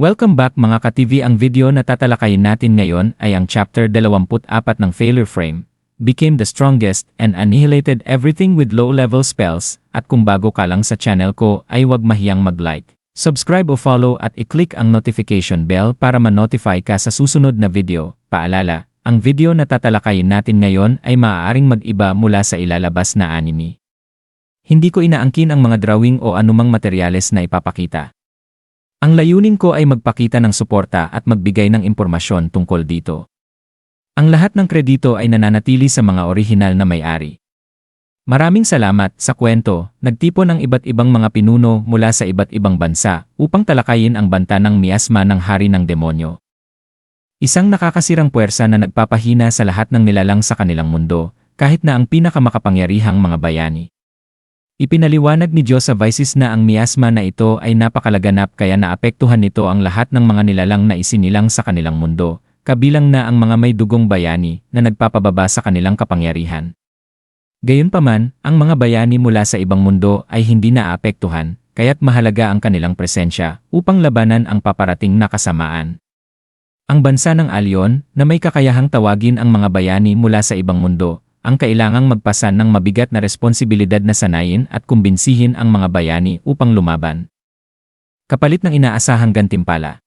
Welcome back mga ka-TV. Ang video na tatalakayin natin ngayon ay ang chapter 24 ng Failure Frame, Became the Strongest and Annihilated Everything with Low-Level Spells. At kung bago ka lang sa channel ko ay huwag mahiyang mag-like, subscribe o follow at i-click ang notification bell para ma-notify ka sa susunod na video. Paalala, ang video na tatalakayin natin ngayon ay maaaring mag-iba mula sa ilalabas na anime. Hindi ko inaangkin ang mga drawing o anumang materyales na ipapakita. Ang layunin ko ay magpakita ng suporta at magbigay ng impormasyon tungkol dito. Ang lahat ng kredito ay nananatili sa mga orihinal na may-ari. Maraming salamat sa kwento. Nagtipon ang iba't ibang mga pinuno mula sa iba't ibang bansa upang talakayin ang banta ng miasma ng hari ng demonyo. Isang nakakasirang puwersa na nagpapahina sa lahat ng nilalang sa kanilang mundo, kahit na ang pinakamakapangyarihang mga bayani. Ipinaliwanag ni Diyos sa Vices na ang miasma na ito ay napakalaganap kaya naapektuhan nito ang lahat ng mga nilalang na isinilang sa kanilang mundo, kabilang na ang mga may dugong bayani na nagpapababa sa kanilang kapangyarihan. Gayunpaman, ang mga bayani mula sa ibang mundo ay hindi naapektuhan, kaya't mahalaga ang kanilang presensya upang labanan ang paparating na kasamaan. Ang bansa ng Alyon, na may kakayahang tawagin ang mga bayani mula sa ibang mundo, ang kailangang magpasan ng mabigat na responsibilidad na sanayin at kumbinsihin ang mga bayani upang lumaban. Kapalit ng inaasahang gantimpala.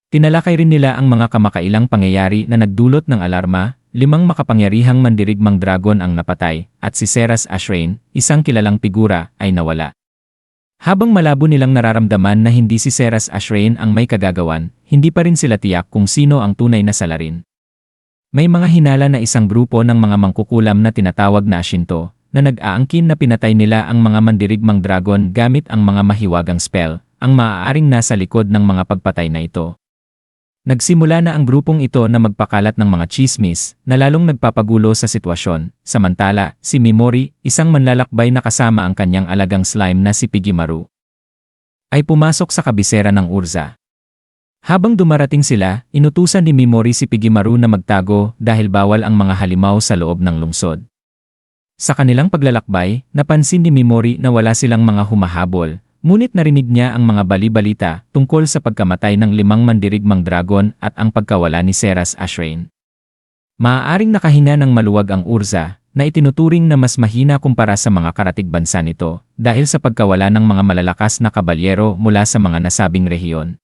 Tinalakay rin nila ang mga kamakailang pangyayari na nagdulot ng alarma. 5 makapangyarihang mandirigmang dragon ang napatay, at si Seras Ashrain, isang kilalang figura, ay nawala. Habang malabo nilang nararamdaman na hindi si Seras Ashrain ang may kagagawan, hindi pa rin sila tiyak kung sino ang tunay na salarin. May mga hinala na isang grupo ng mga mangkukulam na tinatawag na Shinto, na nag-aangkin na pinatay nila ang mga mandirigmang dragon gamit ang mga mahiwagang spell, ang maaaring nasa likod ng mga pagpatay na ito. Nagsimula na ang grupong ito na magpakalat ng mga chismis, na lalong nagpapagulo sa sitwasyon. Samantala, si Mimori, isang manlalakbay na kasama ang kanyang alagang slime na si Pigimaru, ay pumasok sa kabisera ng Urza. Habang dumarating sila, inutusan ni Mimori si Pigimaru na magtago dahil bawal ang mga halimaw sa loob ng lungsod. Sa kanilang paglalakbay, napansin ni Mimori na wala silang mga humahabol, ngunit narinig niya ang mga bali-balita tungkol sa pagkamatay ng 5 mandirigmang dragon at ang pagkawala ni Seras Ashrain. Maaaring nakahina ng maluwag ang Urza, na itinuturing na mas mahina kumpara sa mga karatig bansa nito dahil sa pagkawala ng mga malalakas na kabalyero mula sa mga nasabing rehiyon.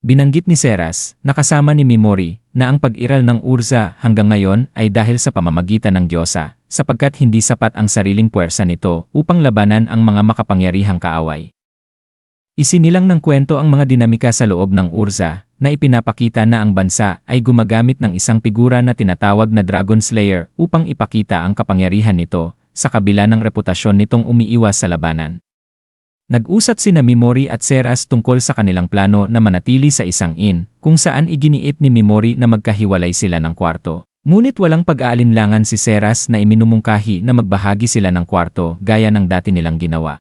Binanggit ni Seras, na kasama ni Mimori, na ang pag-iral ng Urza hanggang ngayon ay dahil sa pamamagitan ng Diyosa, sapagkat hindi sapat ang sariling puwersa nito upang labanan ang mga makapangyarihang kaaway. Isinilang ng kwento ang mga dinamika sa loob ng Urza, na ipinapakita na ang bansa ay gumagamit ng isang figura na tinatawag na Dragon Slayer upang ipakita ang kapangyarihan nito, sa kabila ng reputasyon nitong umiiwas sa labanan. Nag-usap sina Mimori at Seras tungkol sa kanilang plano na manatili sa isang inn, kung saan iginiit ni Mimori na magkahiwalay sila ng kwarto. Ngunit walang pag-aalinlangan si Seras na iminumungkahi na magbahagi sila ng kwarto gaya ng dati nilang ginawa.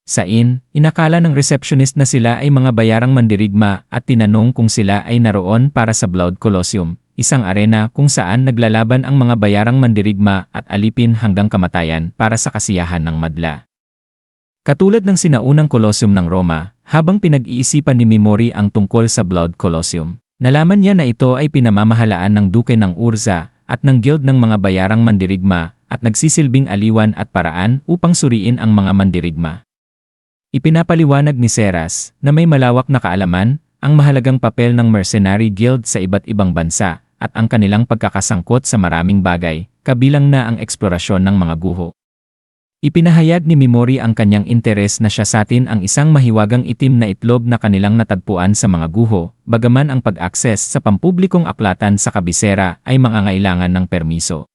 Sa inn, inakala ng receptionist na sila ay mga bayarang mandirigma at tinanong kung sila ay naroon para sa Blood Colosseum, isang arena kung saan naglalaban ang mga bayarang mandirigma at alipin hanggang kamatayan para sa kasiyahan ng madla. Katulad ng sinaunang Colosseum ng Roma, habang pinag-iisipan ni Mimori ang tungkol sa Blood Colosseum, nalaman niya na ito ay pinamamahalaan ng Duke ng Urza at ng Guild ng mga bayarang mandirigma at nagsisilbing aliwan at paraan upang suriin ang mga mandirigma. Ipinapaliwanag ni Seras na may malawak na kaalaman, ang mahalagang papel ng mercenary guild sa iba't ibang bansa at ang kanilang pagkakasangkot sa maraming bagay, kabilang na ang eksplorasyon ng mga guho. Ipinahayag ni Mimori ang kanyang interes na siya satin ang isang mahiwagang itim na itlog na kanilang natagpuan sa mga guho, bagaman ang pag-akses sa pampublikong aklatan sa kabisera ay mangangailangan ng permiso.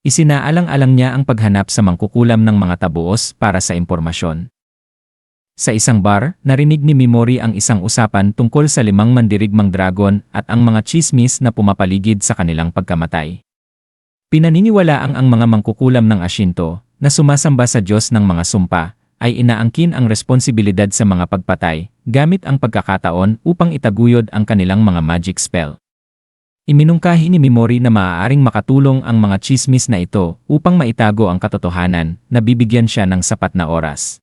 Isinaalang-alang niya ang paghanap sa mangkukulam ng mga tabuos para sa impormasyon. Sa isang bar, narinig ni Mimori ang isang usapan tungkol sa 5 mandirigmang dragon at ang mga chismis na pumapaligid sa kanilang pagkamatay. Pinaniniwalaang ang mga mangkukulam ng Ashinto, na sumasamba sa Diyos ng mga sumpa, ay inaangkin ang responsibilidad sa mga pagpatay, gamit ang pagkakataon upang itaguyod ang kanilang mga magic spell. Iminungkahi ni Mimori na maaaring makatulong ang mga chismis na ito upang maitago ang katotohanan, na bibigyan siya ng sapat na oras.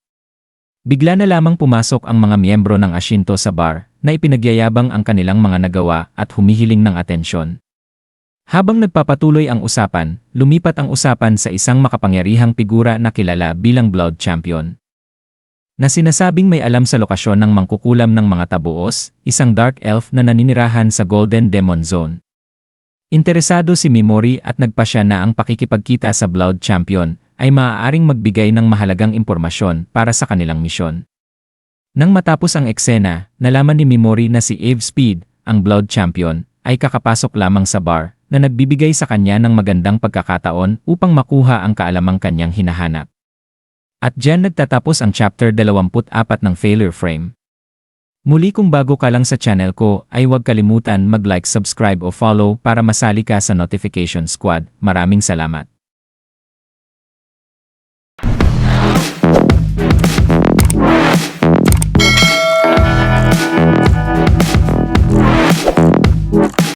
Bigla na lamang pumasok ang mga miyembro ng Ashinto sa bar, na ipinagyayabang ang kanilang mga nagawa at humihiling ng atensyon. Habang nagpapatuloy ang usapan, lumipat ang usapan sa isang makapangyarihang figura na kilala bilang Blood Champion, na sinasabing may alam sa lokasyon ng mangkukulam ng mga tabuos, isang dark elf na naninirahan sa Golden Demon Zone. Interesado si Mimori at nagpasya na ang pakikipagkita sa Blood Champion ay maaaring magbigay ng mahalagang impormasyon para sa kanilang misyon. Nang matapos ang eksena, nalaman ni Mimori na si Eve Speed, ang Blood Champion, ay kakapasok lamang sa bar na nagbibigay sa kanya ng magandang pagkakataon upang makuha ang kaalamang kanyang hinahanap. At diyan nagtatapos ang chapter 24 ng Failure Frame. Muli kung bago ka lang sa channel ko ay huwag kalimutan mag-like, subscribe o follow para masali ka sa notification squad. Maraming salamat.